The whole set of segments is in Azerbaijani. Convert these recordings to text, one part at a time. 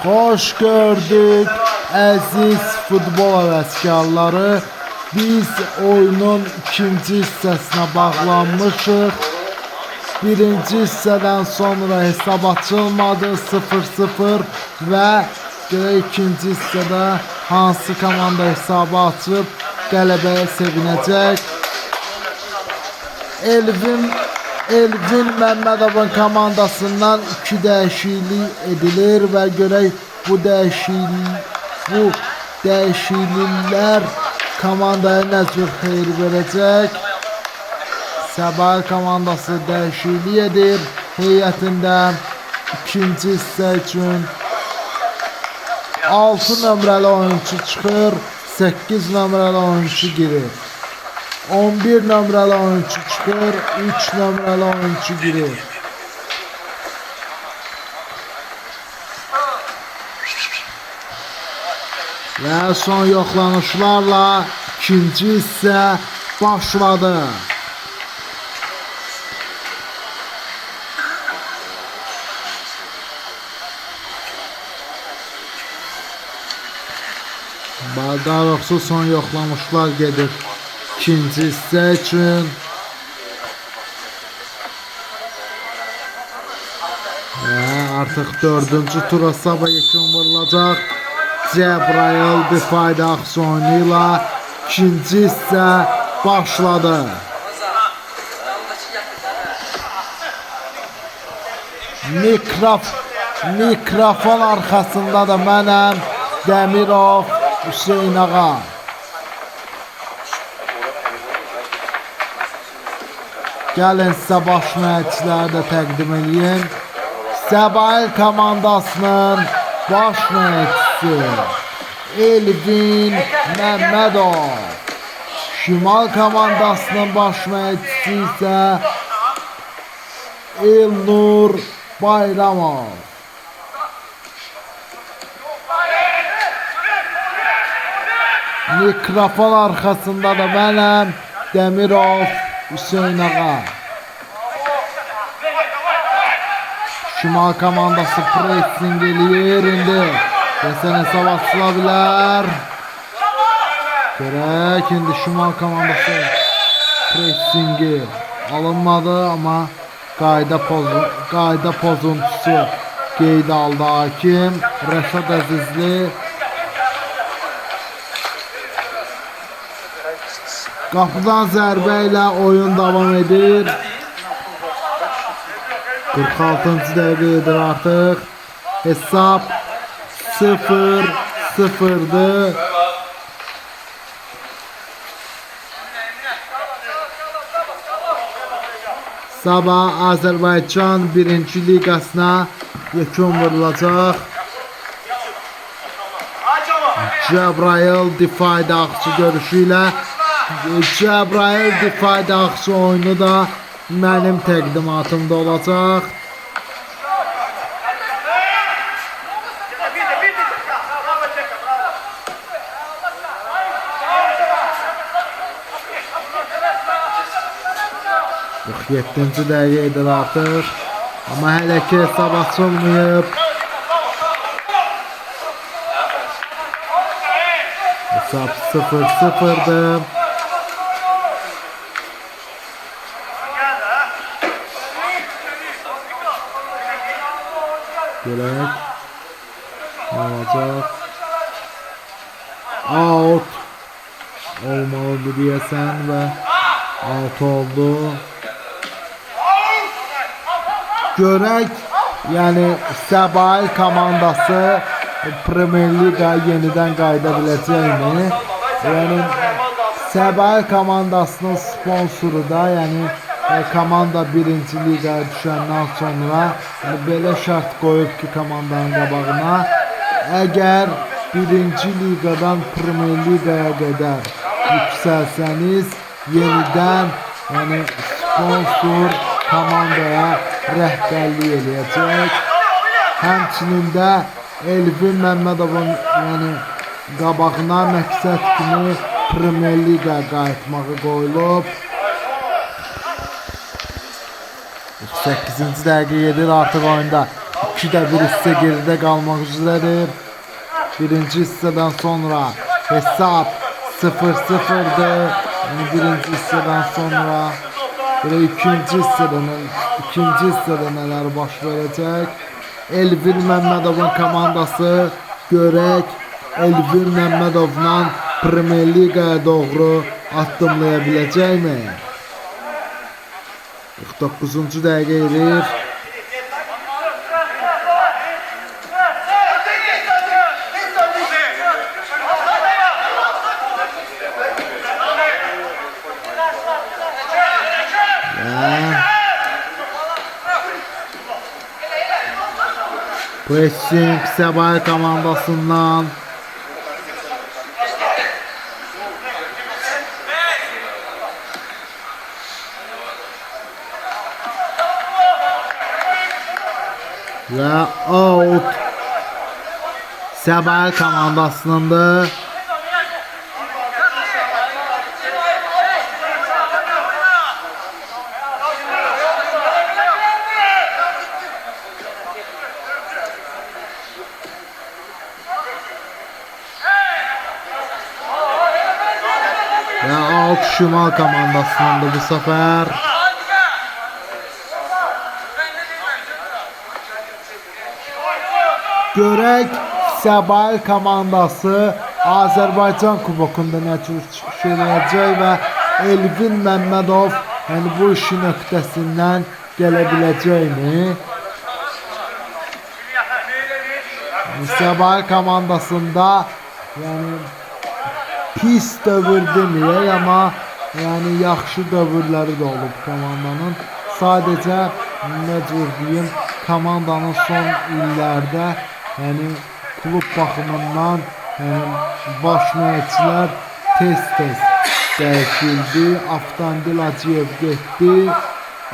Hoş gördük əziz futbol həvəskarları. Biz oyunun ikinci hissəsinə bağlanmışıq. Birinci hissədən sonra hesab açılmadı 0-0 və ikinci hissədə hansı komanda hesabı açıb qələbəyə sevinəcək. Elvin Məmmədovun komandasından 2 dəyişiklik edilir və görək bu dəyişikliklər komandaya nə cür xeyir verəcək. Səbail komandası dəyişiklik edir heyətində ikinci hissə üçün 6 nömrəli oyuncu çıxır, 8 nömrəli oyuncu girir. 11 nömrəli oyuncu çıxır, 3 nömrəli oyuncu girir. Və son yoxlanışlarla ikinci hissə başladı. Baldaroxsu son yoxlamışlar gedir ikinci hissə üçün. Və artıq 4-cü tura Sabah yekun vurulacaq. Cəbrayıl difayda aksiyonu ilə ikinci hissə başladı. Mikrofon arxasında da mənəm, Dəmirov Hüseyin Ağa. Gəlin sizə baş məşqçiləri də təqdim edeyim. Səbail komandasının baş məşqçisi Elvin Məmmədov. Şimal komandasının baş məşqçisi isə Elnur Bayramov. Mikrofon arxasında da mənəm, Dəmirov Hüseyin Ağa. Şimal komandası pressing eləyir indi. Desən hesab açıla bilər. Görək indi Şimal komandası pressingi alınmadı, amma qayda pozuntusu qeyd aldı hakim Rəşad Əzizli. Qapıdan zərbə ilə oyun davam edir. 46-cı dəqiqə edir artıq. Hesab 0-0'dır. Sabah Azərbaycan 1-ci liqasına yekun vurulacaq. Cəbrayıl difai dağıtçı görüşü ilə Cəbrayıl difai dağıtçı oyunu da mənim təqdimatımda olacaq. Yeddinci dəqiqə edir artıq. Amma hələ ki hesab açılmayıb. Hesab 0-0'dır. Görək. Olacaq. Out. Olmalıdır deyəsən və out oldu. Görək, yəni Səbail komandası Premier Liqa yenidən qayıda biləcəkmi? Yəni Səbail komandasının sponsoru da, yəni komanda 1-ci liqaya düşəndən sonra belə şərt qoyub ki, komandanın qabağına əgər 1-ci liqadan Premier Liqaya qədər yüksəlsəniz yenidən yəni sponsor komandaya rəhbərlik eləyəcək. Həmçinin də Elvin Məmmədovun yəni qabağına məqsəd kimi Premier Liqaya qayıtmağı qoyulub. 8-ci dəqiqə gedir artıq oyunda. 2-də 1 hissə geridə qalmaq üzrədir. Birinci hissədən sonra hesab 0-0'dır. Yəni birinci hissədən sonra və ikinci hissədə nələr baş verəcək? Elvin Məmmədovun komandası görək Elvin Məmmədovla Premyer Liqaya doğru addımlaya biləcəkmi? 49-cu dəqiqə edir. Pressing Səbail komandasından. Və out Səbail komandasınındır. Və out Şimal komandasınındır bu səfər. Görək Səbail komandası Azərbaycan kubokunda nə cür çıxış edəcək və Elvin Məmmədov yəni bu işin öhdəsindən gələ biləcəkmi? Səbail komandasında yəni pis dövr deməyək, amma yəni yaxşı dövrləri də olub komandanın. Sadəcə nə cür deyim, komandanın son illərdə yəni klub baxımından yəni baş məşqçilər tez-tez dəyişildi. Avtandil Hacıyev getdi.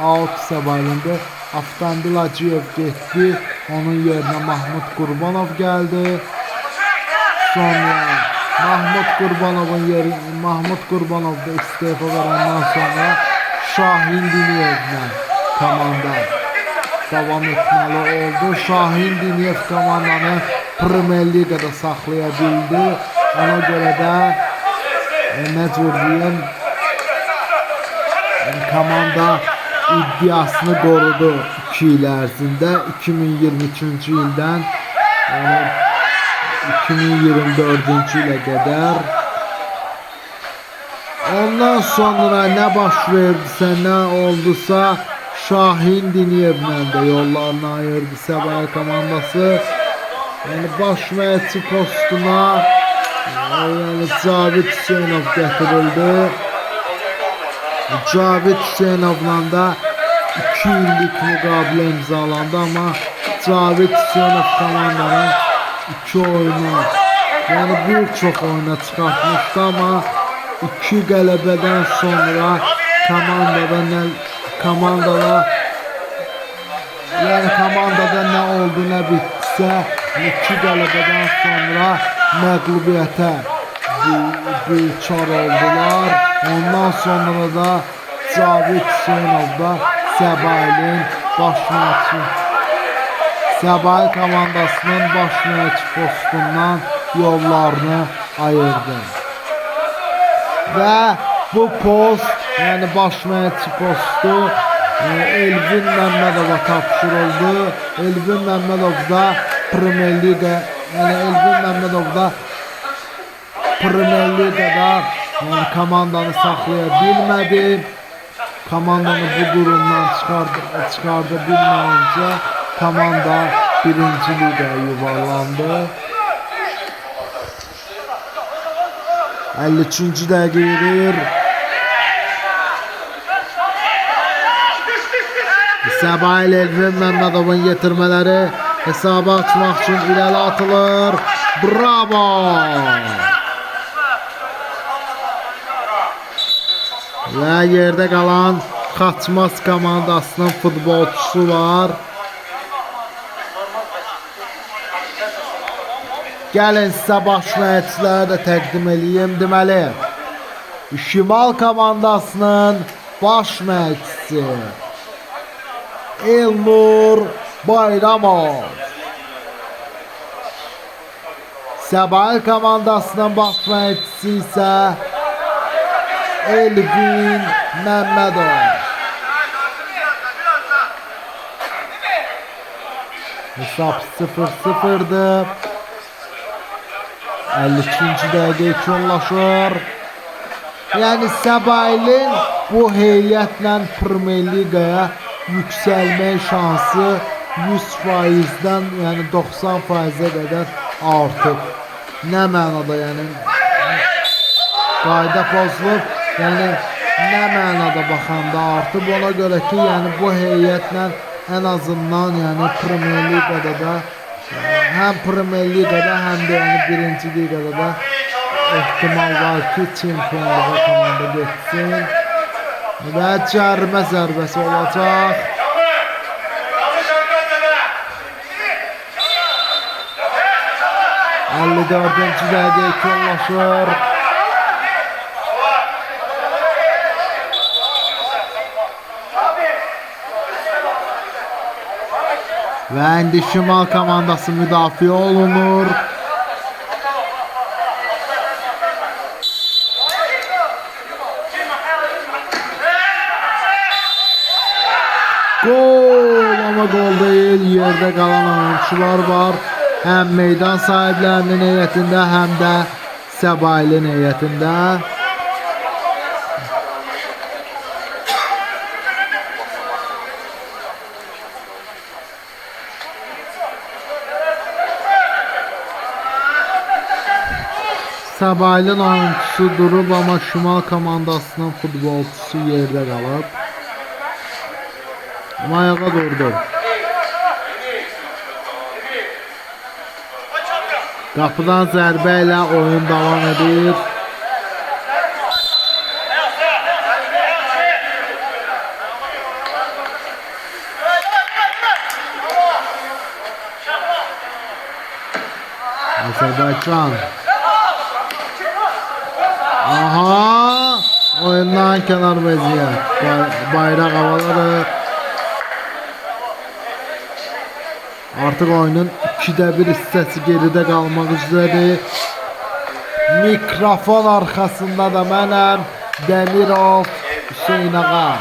Out Səbailində Avtandil Hacıyev getdi. Onun yerinə Mahmud Qurbanov gəldi. Sonra Mahmud Qurbanov da istefa verəndən sonra Şahin Diniyevlə komanda davam etməli oldu. Şahin Diniyev komandanı Premyer Liqada saxlaya bildi. Ona görə də nə cür deyim, komanda iddiasını qorudu 2 il ərzində. 2023-cü ildən 2024-cü ilə qədər. Ondan sonra nə baş verdisə, nə oldusa Şahin Diniyevlə də yollarını ayırdı Səbail komandası. Yəni baş məşqçi postuna yəni Cavid Hüseynov gətirildi. Cavid Hüseynovla da 2 illik müqavilə imzalandı, amma Cavid Hüseynov komandanın 2 oyunu, yəni bir çox oyuna çıxartmışdı, amma 2 qələbədən sonra komandada nə oldu, nə bitsə 2 qələbədən sonra məğlubiyyətə düçar oldular. Ondan sonra da Cavid Hüseynov da Səbailin baş məşqçi, Səbail komandasının baş məşqçi postundan yollarını ayırdı. Və bu post, yəni baş məşqçi postu Elvin Məmmədova tapşırıldı. Elvin Məmmədov da Premyer Liqa, yəni Elvin Məmmədov da Premyer Liqada yəni komandanı saxlaya bilmədi. Komandanı bu durumdan çıxarda bilməyincə komanda 1-ci liqaya yuvarlandı. 53-cü dəqiqə edir. Səbail Elvin Məmmədovun yetirmələri hesabı açmaq üçün irəli atılır. Bravo! Və yerdə qalan Xaçmaz komandasının futbolçusu var. Gəlin sizə baş məşqçiləri də təqdim edeyim. Deməli, Şimal komandasının baş məşqçisi Elnur Bayramov. Səbail komandasının baş məşqçisi isə Elvin Məmmədov. Hesab 0-0'dır. 52. dəqiqə yekunlaşır. Yəni Səbailin bu heyətlə Premyer Liqaya yüksəlmək şansı 100%'dən yəni 90%'ə qədər artıb. Nə mənada yəni qayda pozulub, yəni nə mənada baxanda artıb. Ona görə ki, yəni bu heyətlə en azından yəni Premyer Liqada da hem Premyer Liqada hem de yani birinci Liqada da ehtimal var ki çempionluğa komanda geçsin ve cərimə zərbəsi olacaq. Dördüncü dəqiqə yekunlaşır. Ve indi Şimal komandası müdafiə olunur. Gol ama gol değil. Yerde kalan oyuncular var. Hem meydan sahiplerinin heyətində, hem de Səbailin heyətində. Səbailin oyuncusu durub, ama Şimal komandasının futbolcusu yerde qalıb. Ama ayağa durdu. Qapıdan zərbə ilə oyun davam edir. Azərbaycan. Aha! Oyundan kənar vəziyyət. Bayraq havaları. Artıq oyunun 2'də 1 hissəsi geridə qalmaq üzrədir. Mikrofon arxasında da mənəm, Demirov Hüseyn Ağa.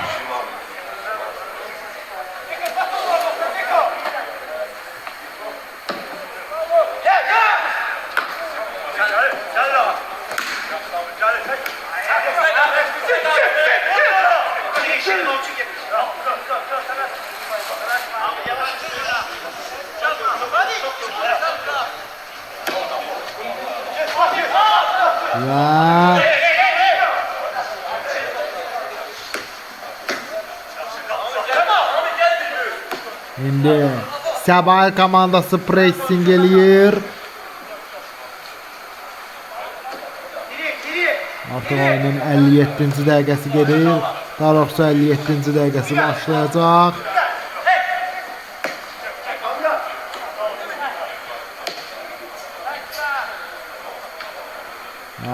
Ya. Şimdi Səbail komandası pressing eləyir. Artıq oyunun 57-ci dəqiqəsi gedir. Daha doğrusu 57-ci dəqiqəsi başlayacaq.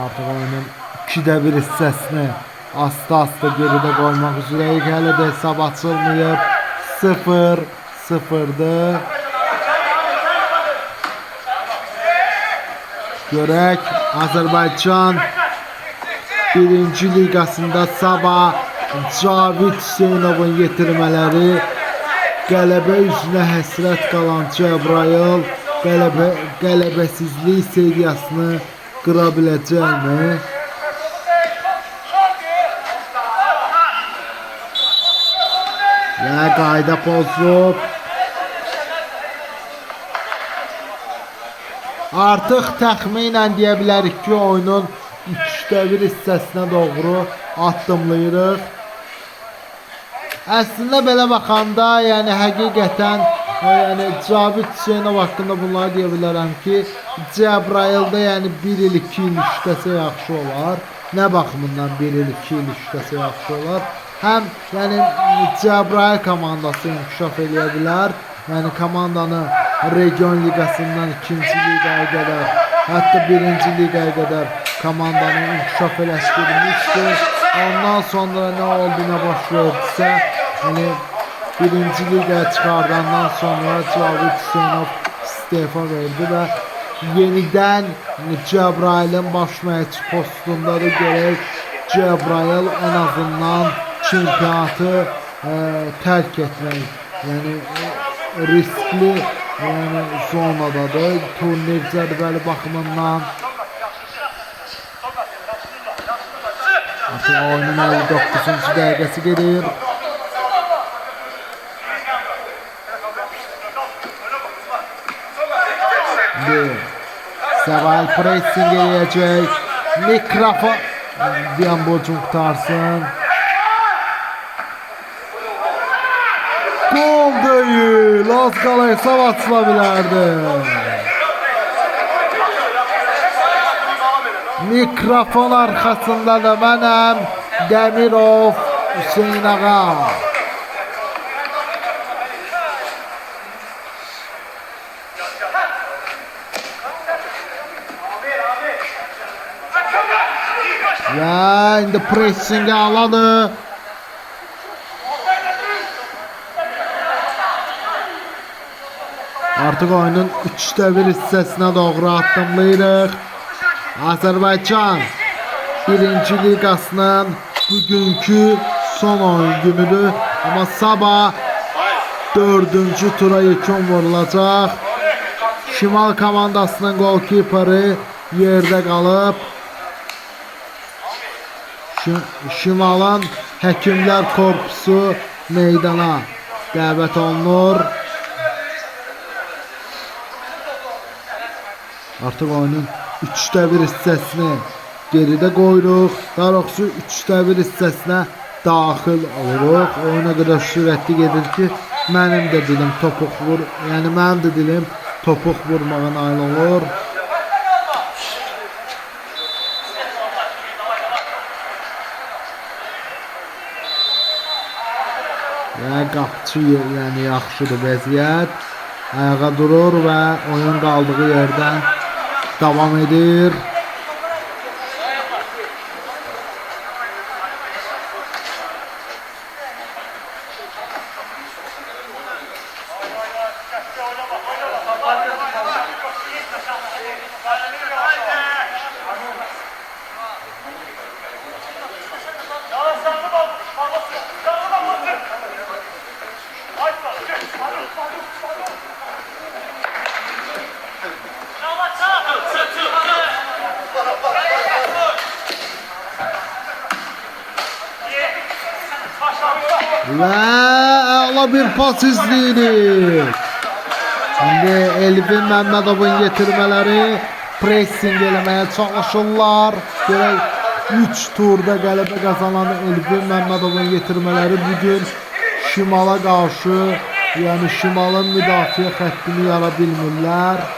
Artıq oyunun 2'də 1 hissəsini asta geride qoymaq üzrəyik. Hələ də hesab açılmayıb. 0-0'dır. Görək Azərbaycan 1. liqasında Sabah Cavid Hüseynovun yetirmələri, qələbə üzünə həsrət qalan Cəbrayıl qələbəsizlik seriyasını qıra biləcəkmi? Və qayda pozulub. Artıq təxminən deyə bilərik ki, oyunun 3'də 1 hissəsinə doğru addımlayırıq. Əslində belə baxanda, yəni həqiqətən Cavid Hüseynov haqqında bunları deyə bilərəm ki, Cəbrayılda yəni 1 il 2 il işləsə yaxşı olar. Nə baxımından 1 il 2 il işləsə yaxşı olar? Həm yəni Cəbrayıl komandası inkişaf eləyə bilər. Yəni komandanı region liqasından 2-ci liqaya qədər, hətta 1-ci liqaya qədər komandanı inkişaf eləşdirmişdir. Ondan sonra nə oldu, nə baş verdisə, yəni birinci liqaya çıxardandan sonra Cavid Hüseynov istefa verdi və yenidən Cəbrayılın baş məşqçi postundadır. Görək Cəbrayıl ən azından çempionatı tərk etmək, yəni riskli zonadadır turnir cədvəli baxımından. Artıq oyunun 59-cu dəqiqəsi gedir. Səvail pressing eləyəcək. Mikrofon deyən borcun qutarsın. Gol deyil. Az qala hesab açıla bilərdi. Mikrofon arxasında da mənəm, Dəmirov Hüseyn ağa. Və indi pressingi aladı. Artıq oyunun 3-1 hissəsinə doğru addımlayırıq. Azərbaycan 1-ci liqasının bugünkü son oyun günüdür. Amma sabah 4-cü tura yekun vurulacaq. Şimal komandasının golkiperi yerdə qalıb. Şimalın həkimlər korpusu meydana dəvət olunur. Artıq oyunun 3-1 hissəsini geridə qoyuruq. Daha doğrusu 3-1 hissəsinə daxil oluruq. Oyuna qədər sürətli gedir ki, mənim də dilim topuq vur. Yəni mənim də dilim topuq vurmağa nail olur. Və qapçı yəni yaxşıdır vəziyyət. Ayağa durur və oyun qaldığı yerdən davam edir. Və əla bir pas izləyirik. İndi Elvin Məmmədovun yetirmələri pressing eləməyə çalışırlar. Görək 3 turda qələbə qazanan Elvin Məmmədovun yetirmələri bugün Şimala qarşı, yəni Şimalın müdafiə xəttini yara bilmirlər.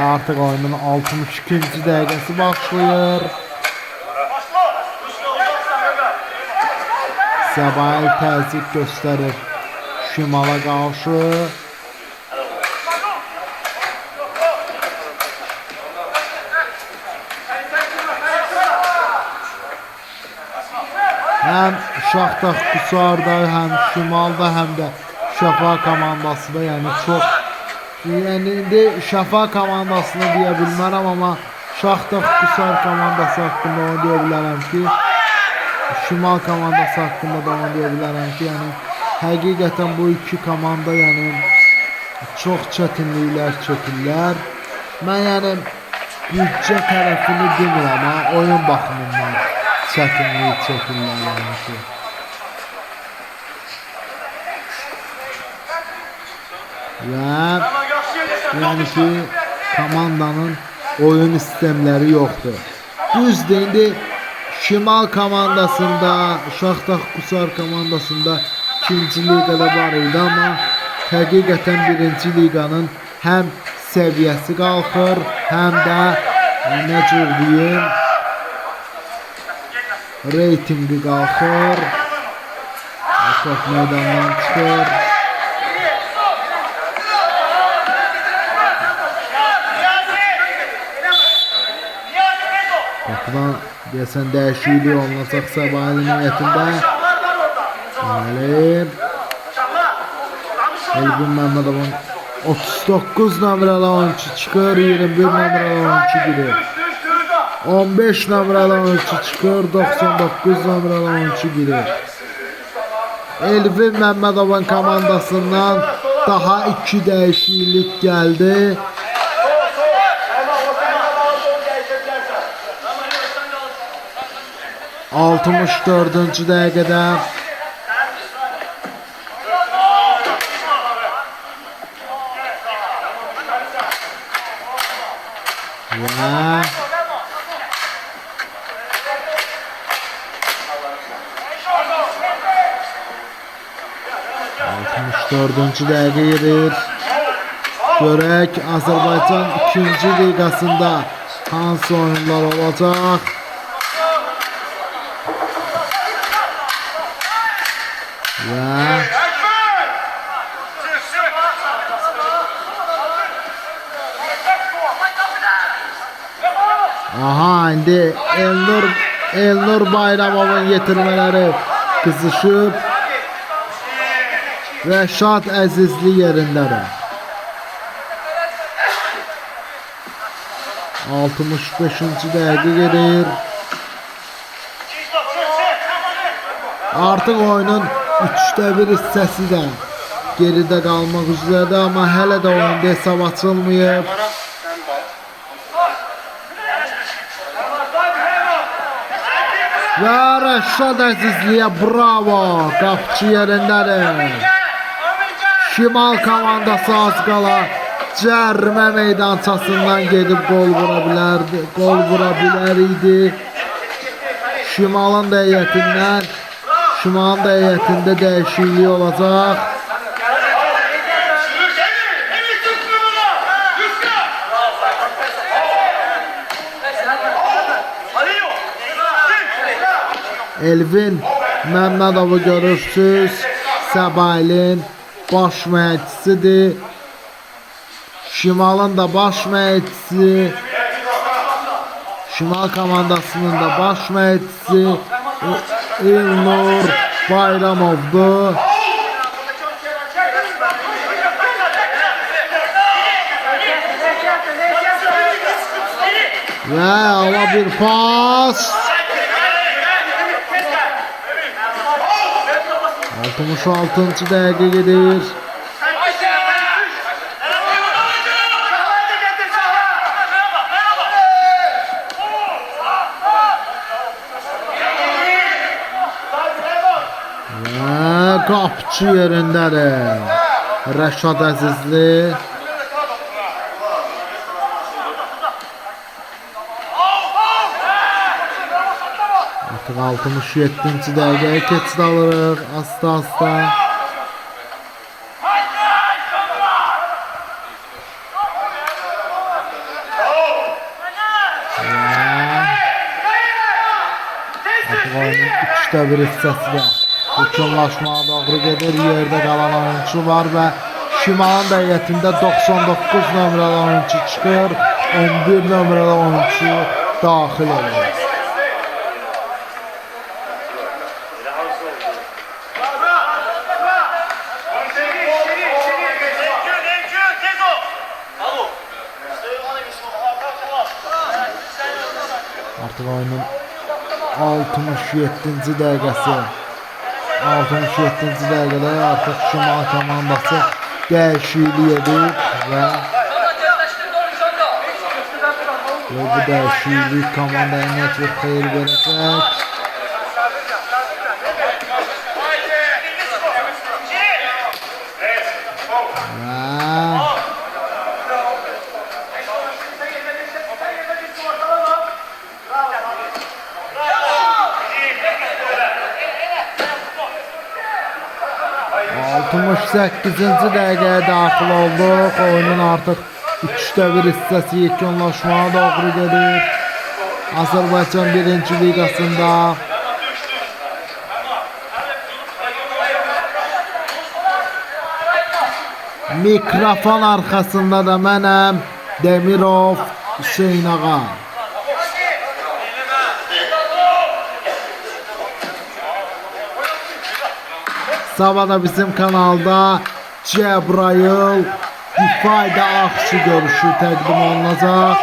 Artıq oyunun 62-ci dəqiqəsi başlayır. Səbail təzyiq göstərir Şimala qarşı. Həm Şaxtaq Qusarda, həm Şimalda, həm də Şəfa komandası da yəni çox. Yəni indi Şəfa komandasını deyə bilmərəm, amma Şaxtaq Qusar komandası haqqında onu deyə bilərəm ki, Şimal komandası haqqında da onu deyə bilərəm ki, yəni həqiqətən bu iki komanda yəni çox çətinliklər çəkirlər. Mən yəni büdcə tərəfini demirəm, amma oyun baxımından çətinlik çəkirlər yəni ki. Və yəni ki, komandanın oyun sistemləri yoxdur. Düzdür, indi Şimal komandasında, Şaxtaq Qusar komandasında ikinci liqada var idi, amma həqiqətən birinci liqanın həm səviyyəsi qalxır, həm də nə cür deyim, reytingi qalxır, top meydandan çıxır. Buradan deyəsən dəyişiklik olunacaq Səbailin heyətində. Elvin Məmmədovun 39 nömrəli oyuncu çıxır, 21 nömrəli oyuncu girir. 15 nömrəli oyuncu çıxır, 99 nömrəli oyuncu girir. Elvin Məmmədovun komandasından daha 2 dəyişiklik gəldi. 64-cü dəqiqədə və 64-cü dəqiqə gedir. Görək Azərbaycan 2-ci liqasında hansı oyunlar olacaq? Və aha, indi Elnur Bayramovun yetirmələri qızışıb. Rəşad Əzizli yerindədir. 65-ci dəqiqə gedir. Artıq oyunun 3/1 hissəsi də geridə qalmaq üzrədir, amma hələ də oyunda hesab açılmayıb. Və Rəşad Əzizliyə bravo, qapıcı yerindədir. Şimal komandası az qala cərimə meydançasından gedib gol vura bilər idi. Şimalın da heyətində dəyişiklik olacaq. Elvin Məmmədovu görürsüz, Səbailin baş məşqçisidir. Şimalın da baş məşqçisi, Şimal komandasının da baş məşqçisi Elnur Bayramovdur. Və ala bir pas. 66-cı dəqiqə gedir. Qapıcı yerindədir Rəşad Əzizli. Artıq 67-ci dəqiqəyə keçid alırıq asta-asta. Artıq oyunun 3/1 hissəsi də yekunlaşmağa doğru gedir. Yerdə qalan oyuncu var və Şimalın da heyətində 99 nömrəli oyuncu çıxır, 11 nömrəli oyuncu daxil olur. Artıq oyunun 67-ci dəqiqəsi. 67-ci dəqiqədə artıq Şimal komandası dəyişiklik edib və bu dəyişiklik komandaya nə tür xeyir verəcək? Və 68-ci dəqiqəyə daxil olduq. Oyunun artıq 3/1 hissəsi yekunlaşmağa doğru gedir. Azərbaycan 1-ci liqasında mikrofon arxasında da mənəm, Demirov Hüseyn ağa. Sabah bizim kanalda Cəbrayıl İfade Akçı görüşü təqdim olunacaq.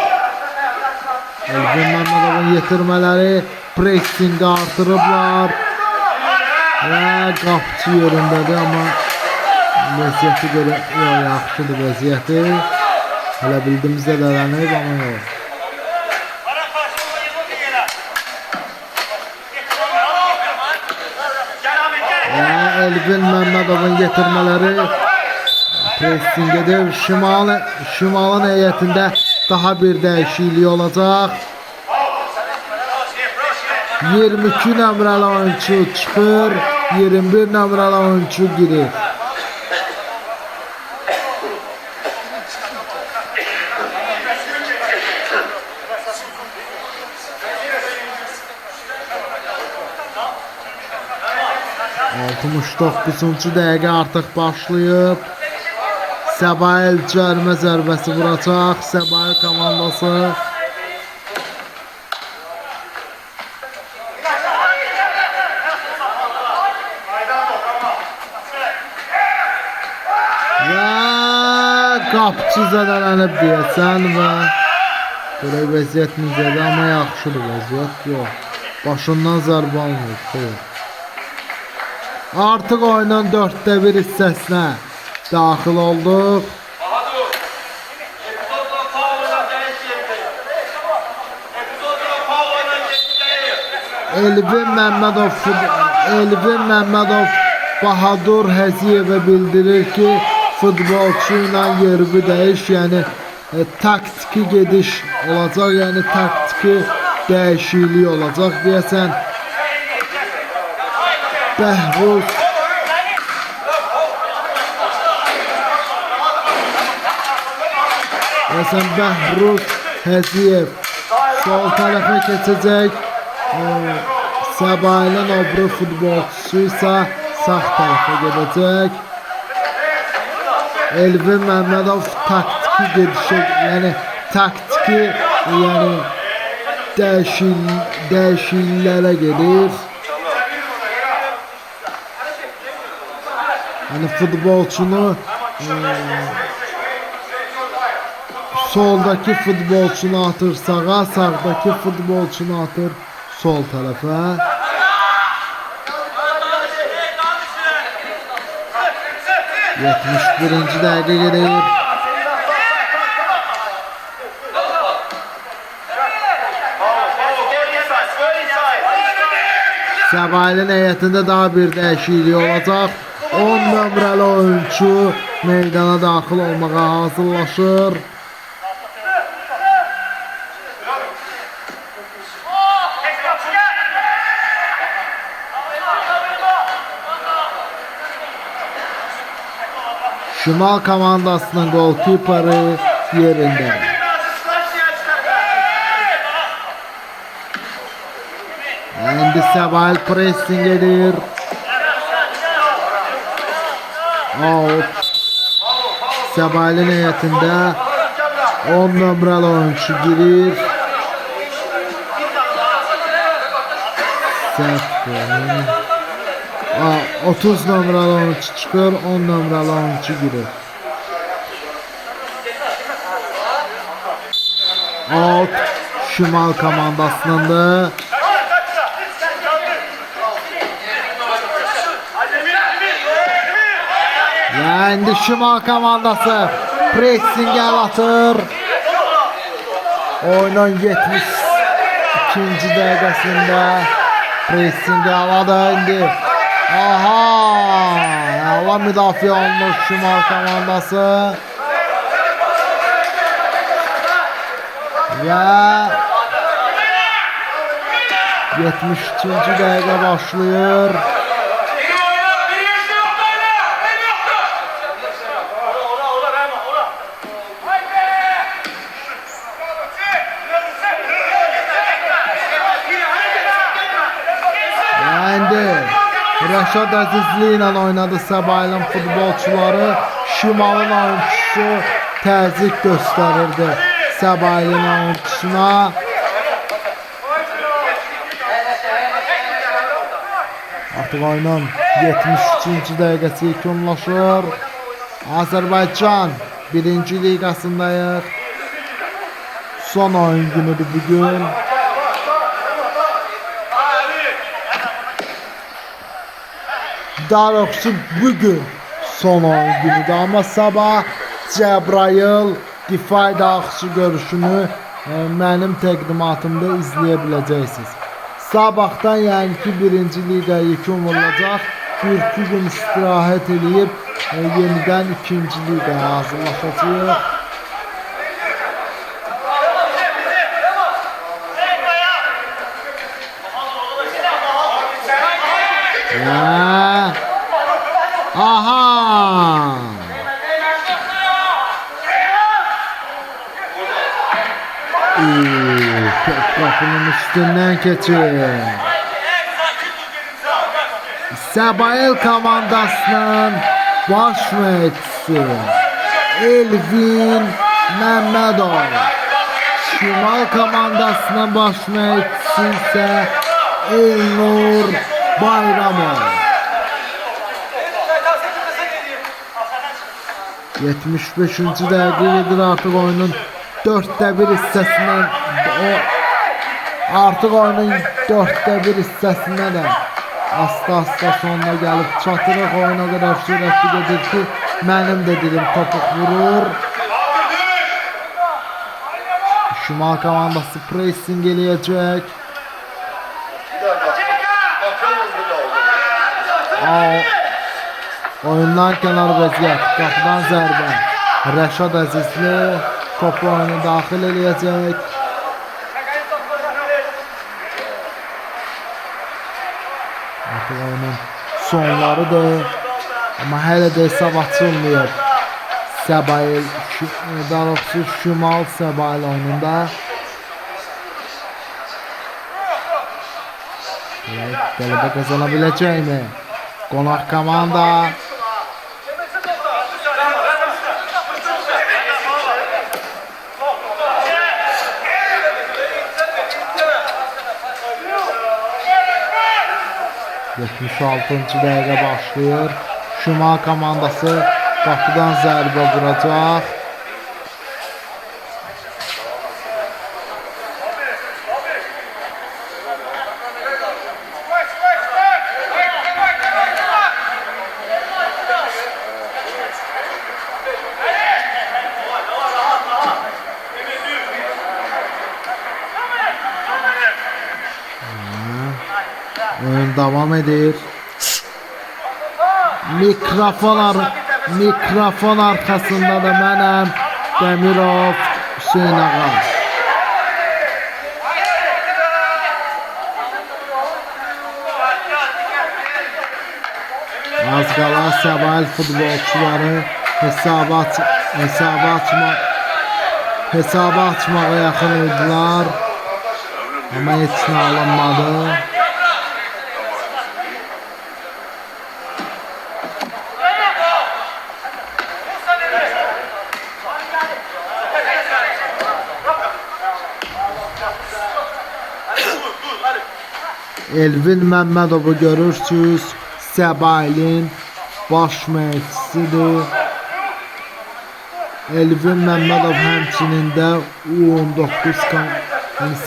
Elvin Məmmədovun yetirmələri pressingi artırıblar. Və qapçı yerindədir, amma vəziyyəti görə yaxşıdır vəziyyəti. Hələ bildiyimiz zədələnib, amma yox. Və Elvin Məmmədovun yetirmələri pressingedir. Şimalın heyətində daha bir dəyişiklik olacaq. 22 nömrəli oyuncu çıxır, 21 nömrəli oyuncu girir. %69-cu dəqiqə artıq başlayıb. Səbail cərimə zərbəsi vuracaq. Səbail komandası. Və qapçı zədələnib deyəsən və belə vəziyyət necədir, amma yaxşıdır vəziyyət, yox. Başından zərbə almır, xeyr. Artıq oyunun 4-1 hissəsinə daxil olduq. Elvin Məmmədov Bahadur Həziyevə bildirir ki, futbolçu ilə yerbi dəyiş, yəni taktiki gediş olacaq, yəni taktiki dəyişiklik olacaq deyəsən. Bəhruz Həziyev sol tərəfə keçəcək. Səbailin obru futbolçusu isə sağ tərəfə gedəcək. Elvin Məmmədov taktiki gedişə, yəni taktiki, yəni dəyişikliklərə gedir. Yani futbolçunu soldaki futbolçunu atır sağa, sağdaki futbolçunu atır sol tarafa. Birinci dəqiqə gedir. Səbailin heyətində daha bir dəyişiklik olacaq. 10 nömrəli oyuncu meydana daxil olmağa hazırlaşır. Şimal komandasının golkiperi yerində. İndi Səbail pressing edir. Səbailin heyətində 10 nömrəli oyuncu girir. 30 nömrəli oyuncu çıxır, 10 nömrəli oyuncu girir. Şimal komandasınındır. İndi Şimal komandası pressing atır. Oyunun 72-ci dəqiqəsində pressing aladı indi. Allah müdafiə olunmuş Şimal komandası. Və 73-cü dəqiqə başlayır. Rəşad Əzizli ilə oynadı Səbailin futbolçuları. Şimalın oyuncusu təzyiq göstərirdi Səbailin oyuncusuna. Artıq oyunun 73-cü dəqiqəsi yekunlaşır. Azərbaycan 1-ci liqasındayıq. Son oyun günüdür bugün. Daha doğrusu bugün son oyun günüdür. Amma sabah Cəbrayıl difa idarəçisi görüşünü mənim təqdimatımda izləyə biləcəksiniz. Sabahdan yəni ki 1-ci liqa yekun vurulacaq. Bir-iki gün istirahət edib yenidən 2-ci liqaya hazırlaşacağıq. Aha! Kapının üstündən keçir. Səbail komandasının baş mühəndisi Elvin Məmmədov. Şimal komandasının baş mühəndisi isə Elnur Bayramov. 75-ci dəqiqə gedir artıq oyunun 4-1 hissəsindən də asta sonuna gəlib çatırıq. Oyuna qədər sürətli gedir ki mənim də dilim topuq vurur. Şimal komandası pressing eləyəcək. Oyundan kənar vəziyyət, qapıdan zərbə. Rəşad Əzizli topu oyunu daxil eləyəcək. Artıq oyunun sonlarıdır. Amma hələ də hesab açılmıyor. Səbail, daha doğrusu Şimal Səbail oyununda. Qələbə qazana biləcəkmi? Qonaq komanda. ...76-cı dəqiqə başlayır. Şimal komandası qapıdan zərbə vuracaq. Oyun davam edir. Mikrofon arkasında da mənəm, Dəmirov Hüseyn Ağa. Az qala Səbail futbolçuları hesabı açmağa yaxın idilər. Amma heç nə alınmadı. Elvin Məmmədovu görürsünüz. Səbailin baş məşqçisidir. Elvin Məmmədov həmçinin də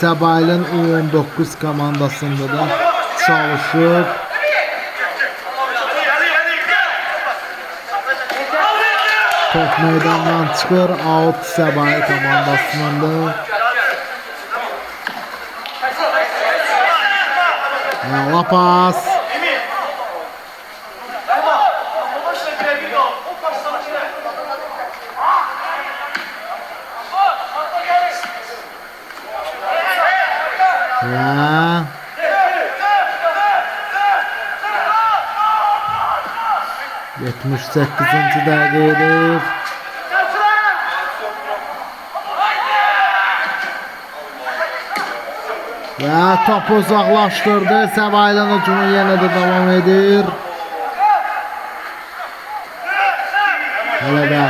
Səbailin U19 komandasında da çalışır. Top meydandan çıxır. Out Səbail komandasındadır. La pas. Ya. 78-ci dəqiqədir. Və topu uzaqlaşdırdı. Səbailin hücumu yenə də davam edir. Hələ də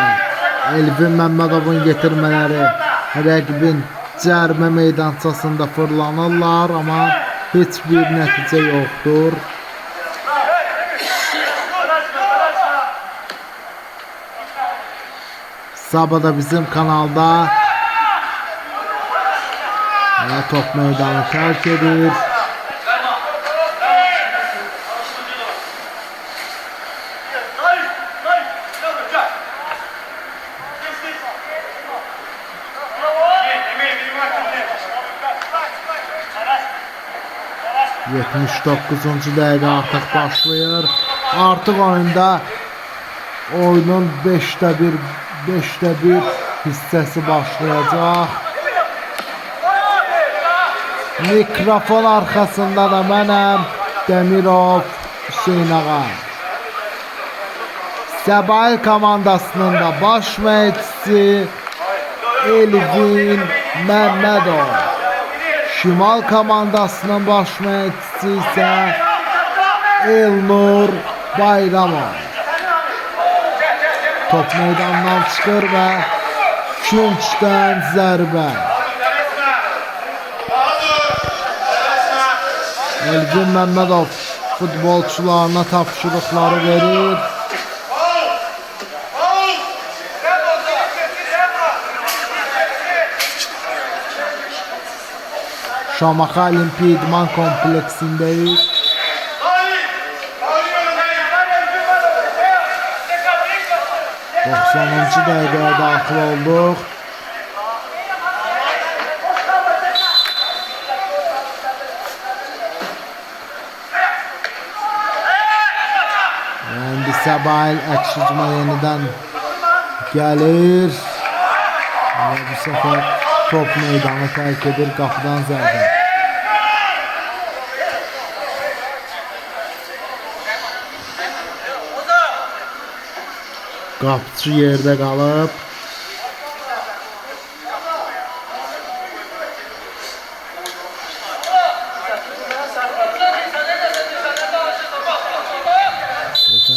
Elvin Məmmədovun yetirmələri rəqibin cərimə meydançasında fırlanırlar, amma heç bir nəticə yoxdur. Sabah da bizim kanalda. Top meydanı terk edir. ...79. dəqiqə artıq başlayır. Artıq oyunda oyunun 5'te 1 hissəsi başlayacaq. Mikrofon arxasında da mənəm, Demirov Hüseyin Ağa. Səbail komandasının da baş məşqçisi Elvin Məmmədov. Şimal komandasının baş məşqçisi isə Elnur Bayramov. Top meydandan çıxır və küncdən zərbə. Elvin Məmmədov futbolçularına tapşırıqları verir. Şamaxı Olimpiya İdman kompleksindəyik. ...90. dəqiqəyə daxil olduq. İndi Səbail əks-hücuma yenidən gəlir. Və bu səfər top meydanı tərk edir, qapıdan zərbə. Qapıcı yerdə qalıb.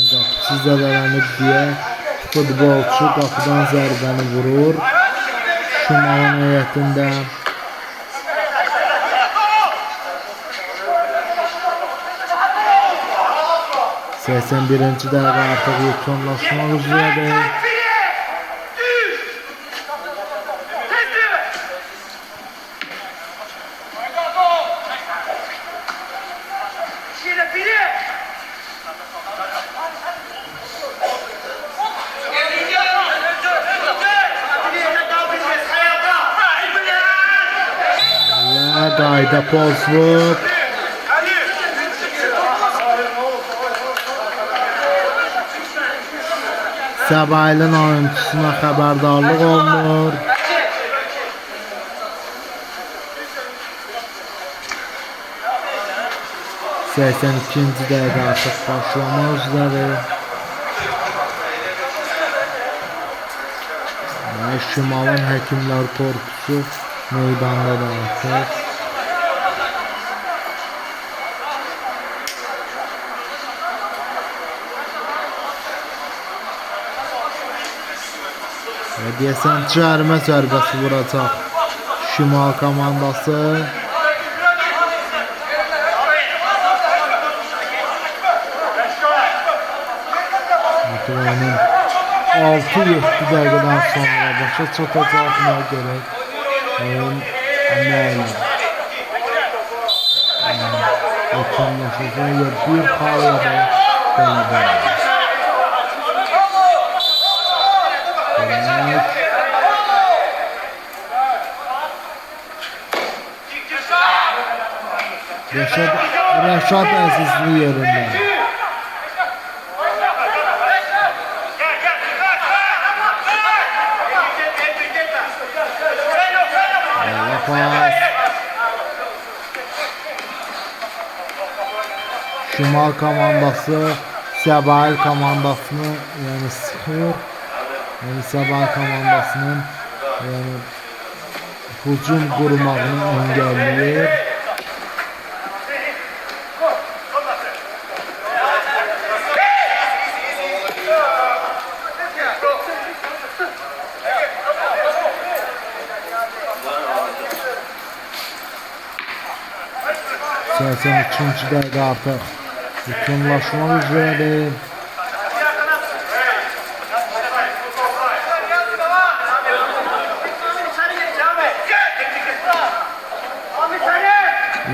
Qapıcı zədələnib deyə futbolçu qapıdan zərbəni vurur. Şimalın heyətində. ...81. dəqiqə artıq yekunlaşmaq üzrədir. Və qayda pozulub. Səbailin oyunçusuna xəbərdarlıq olunur. ...82. dəqiqə artıq başlamaq üzrədir. Şimalın həkimlər korpusu meydanda da artıq. Deyəsən cərimə zərbəsi vuracaq Şimal komandası. Oyunun 6-7 dəqiqədən sonra başa çatacağına gerək. Oyun məlim. Yekunlaşacaq yer bir xalada qələbə. Rəşad Əzizli yerində. Şimal komandası Səbail komandasını yəni sıxır. Yəni Səbail komandasının yəni hücum qurmağını əngəlləyir. Səhsən 2-ci dəqiqə artıq yekunlaşmaq üzrədir.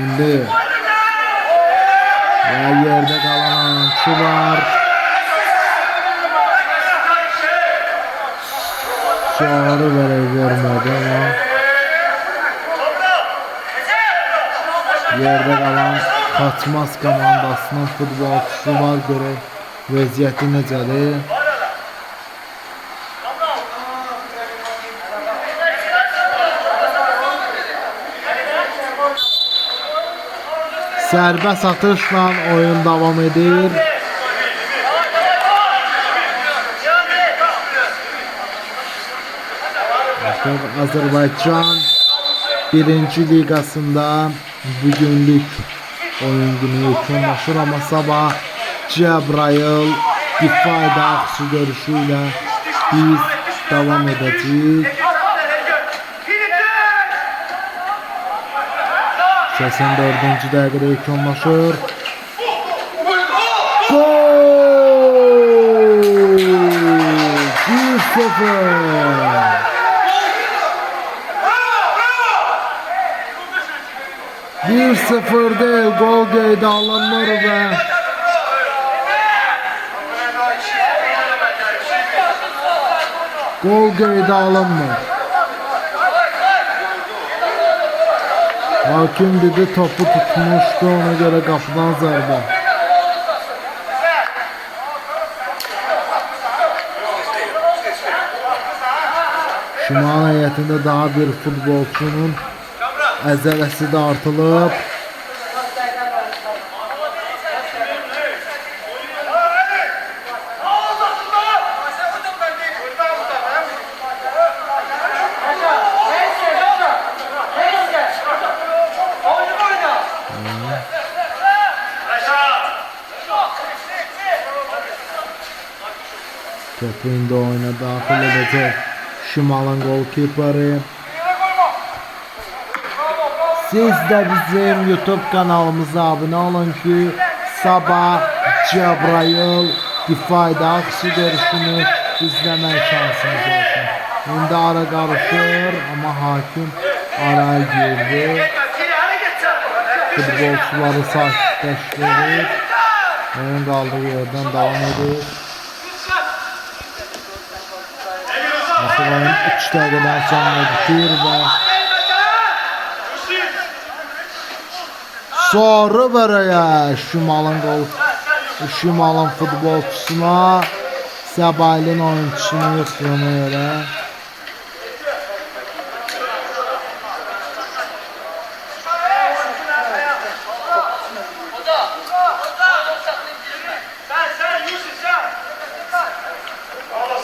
İndi və yerdə qalan oyunçu var. Sarı vermədi ama yerdə qalan Xaçmaz komandasının futbolçusu var. Görək vəziyyəti necədir. Sərbəst atışla oyun davam edir. Azərbaycan 1-ci liqasında bugünlük oyun günü yekunlaşır, amma sabah Cəbrayıl difa idarəsi görüşü ilə biz davam edəcəyik. 84-cü dəqiqədə yekunlaşır. Gol! 1-0 değil, gol qeydə alınır və gol qeydə alınmır. Hakim dedi topu tutmuşdu, ona göre qapıdan zərbə. Şimal heyətində daha bir futbolçunun əzələsi də artılıb. Topu indi oyuna daxil edəcək Şimalın golkiperi. Siz de bizim YouTube kanalımıza abone olun ki sabah Cəbrayıl difa idarəsi görüşünü izləmək şansınız olsun. İndi ara qarışır, amma hakim araya girdi. Futbolçuları sakitləşdirir. Oyun qaldığı yerdən davam edir. Artıq oyun 3 dəqiqədən sonra bitir və sarı verəyə Şimalın futbolçusuna, Səbailin oyunçusunu yoxlama yerə.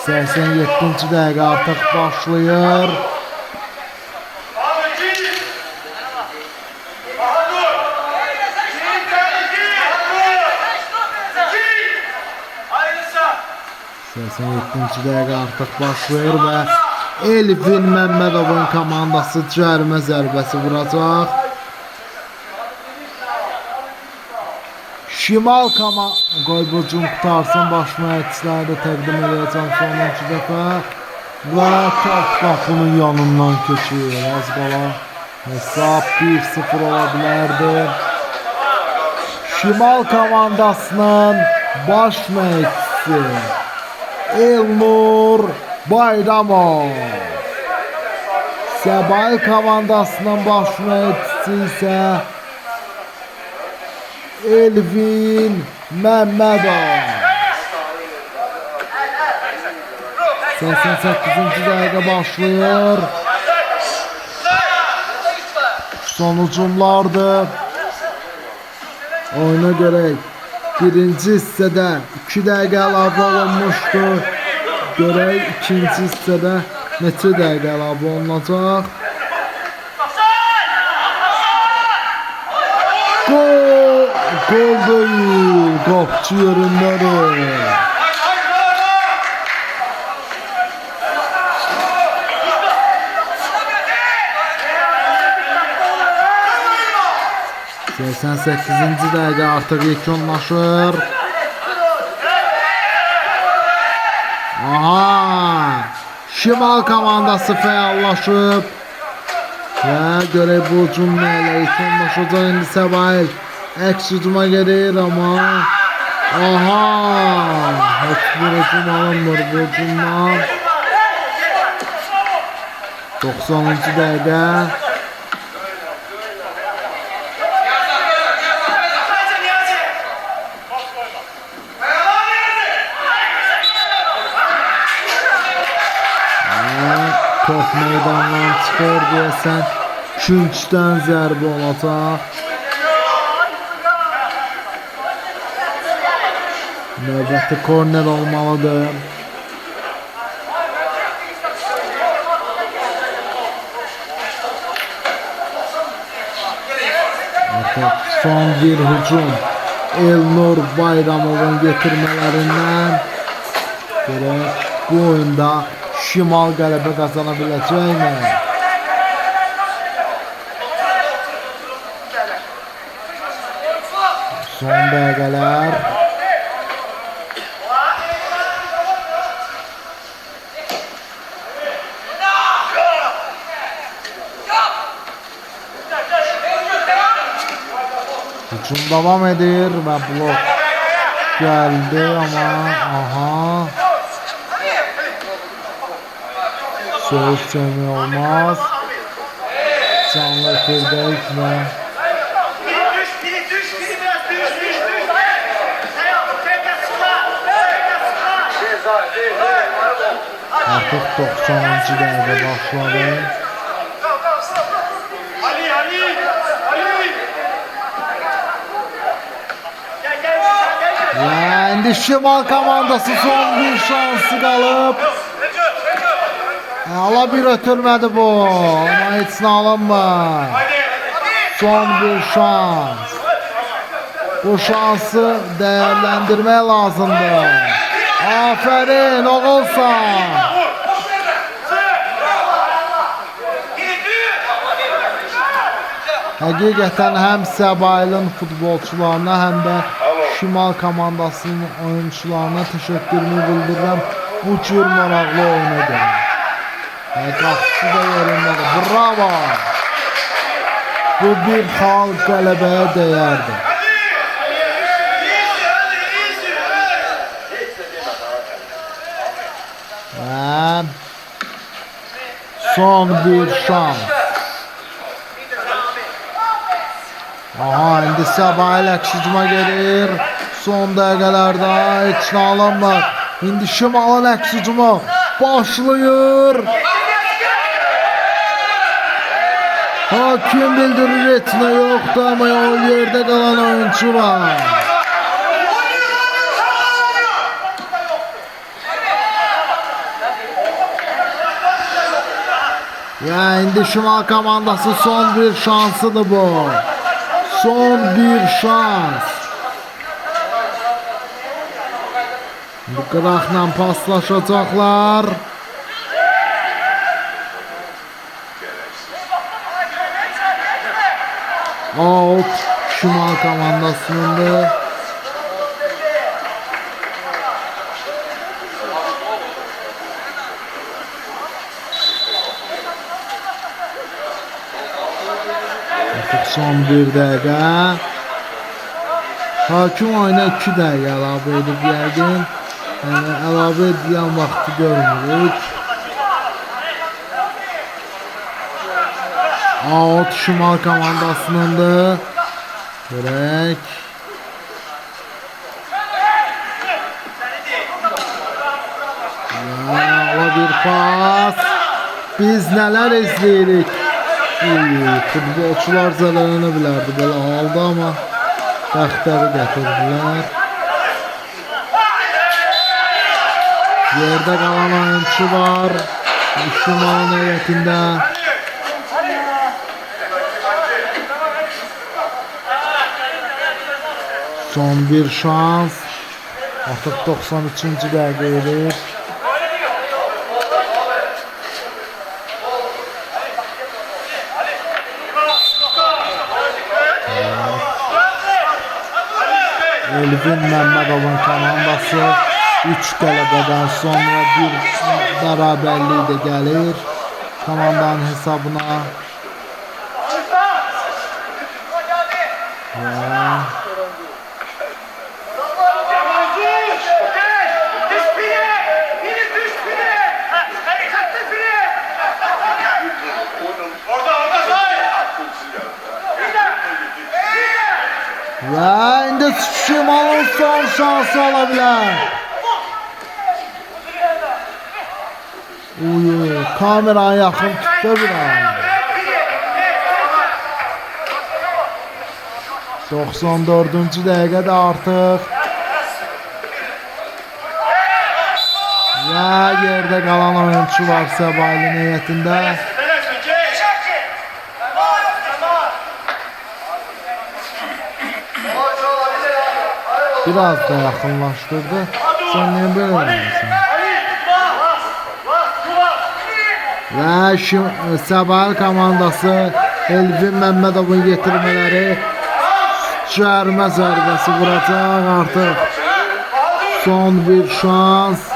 Səksən 7-ci dəqiqə artıq başlayır. Səksən 7-ci dəqiqə artıq başlayır və Elvin Məmmədovun komandası cərimə zərbəsi vuracaq. Şimal qoybucun qutarsın, baş mühəndisləri də təqdim edəcəm sonuncu dəfə və top qapının yanından keçir. Az qala hesab 1-0 ola bilərdi. Şimal komandasının baş mühəndisi Elnur Bayramov, Səbail komandasının baş mühəndisi isə Elvin Məmmədov. 88-ci dəqiqə başlayır. Sonucumlardır. Oyuna görək. Birinci hissədə 2 dəqiqə əlavə olunmuşdu. Görək ikinci hissədə neçə dəqiqə əlavə olunacaq. Gol değil, topçu yerindədir. Səksən 8-ci dəqiqə artıq yekunlaşır. Aha! Şimal komandası fəallaşıb. Və görək bu hücum nə ilə yekunlaşacaq. İndi Səbail əks hücuma gedir amma aha, heç bir hücum alınmır bu hücumdan. 90-cı dəqiqə. Top meydandan çıxır deyəsən, küncdən zərbə olacaq. Növbəti korner olmalıdır. Artıq son bir hücum Elnur Bayramovun getirmələrindən görək bu oyunda Şimal qələbə qazana biləcəkmi? Son dəqiqələr. Hücum davam edir və blok gəldi amma aha. Söz çömü olmaz. Canlı efirdəyik və artıq 90-cı dəqiqə başladı. Və indi Şimal komandası son bir şansı qalıb. Ala bir ötürmədi bu, amma heç nə alınmır. Son bir şans. Bu şansı dəyərləndirmək lazımdır. Aferin oğulsan. Həqiqətən həm Səbailin futbolçularına, həm də Şimal komandasının oyuncularına təşəkkürümü bildirirəm. Bu cür maraqlı oyun edir. Qapısı da yerindədir. Bravo. Bu bir xalq qələbəyə dəyərdir. Və son bir şans. Aha, indi Səbail əks hücuma gedir. Son dəqiqələrdə heç nə alınmır. İndi Şimalın əks hücumu başlayır. Hakim bildirir etmə yoxdur amma o yerdə qalan oyuncu var. Ya indi Şimal komandası son bir şansıdır bu. Son bir şans. Bu qıraqla paslaşacaqlar. Out Şimal komandasınındır. Artıq son bir dəqiqə. Hakim oyuna 2 dəqiqə əlavə edib yəqin. Yəni əlavə edilən vaxtı görmürük. Out Şimal komandasınındır. Görək. Ola bir pas. Biz nələr izləyirik. Futbolçular zələnə bilərdi belə halda amma bəxtəri gətirdilər. Yerdə qalan oyuncu var. Şimalın heyətində. Son bir şans. Artıq 93-cü dəqiqə edir. Elvin Məmmədovun komandası 3 qələbədən sonra bir bərabərlik də gəlir komandanın hesabına. Və Və indi Şimalın son şansı ola bilər. Uyu, kameranı yaxın tutdu bir an. 94-cü dəqiqədə artıq. Və yerdə qalan oyuncu var Səbailin heyətində. Biraz da yaxınlaşdırdı. Sən niyə belə eləmirsən? Və Səbail komandası Elvin Məmmədovun yetirmələri cərimə zərbəsi vuracaq artıq. Son bir şans.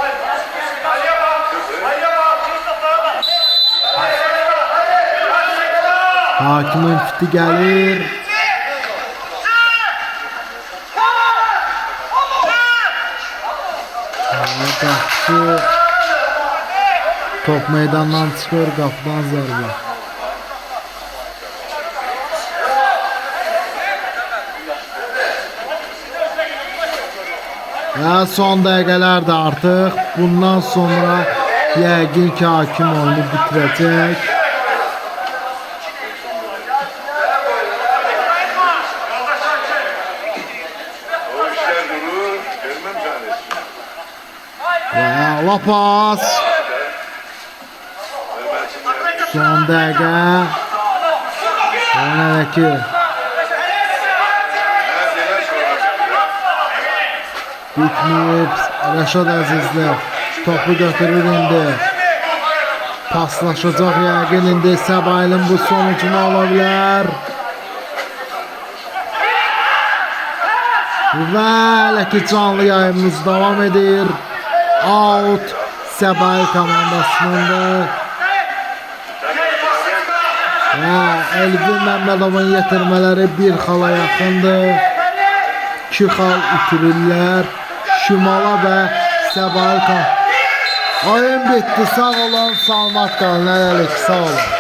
Hakimin fiti gəlir. Qapısı top meydandan çıxır, qapıdan zərbə. Və son dəqiqələrdə artıq bundan sonra yəqin ki hakim oyunu bitirəcək. Və pas. Son dəqiqə. Önəki. Bitməyib. Rəşad Əzizli topu götürür indi. Paslaşacaq yəqin indi Səbailin bu sonucunu ola bilər. Və hələ ki canlı yayımımız davam edir. Out Səbail komandasınındır. Və Elvin Məmmədovun yetirmələri bir xala yaxındır. 2 xal itirirlər. Şimala və Səbail komandası. Oyun bitti. Sağ olun, salamat qalın. Hələlik sağ olun.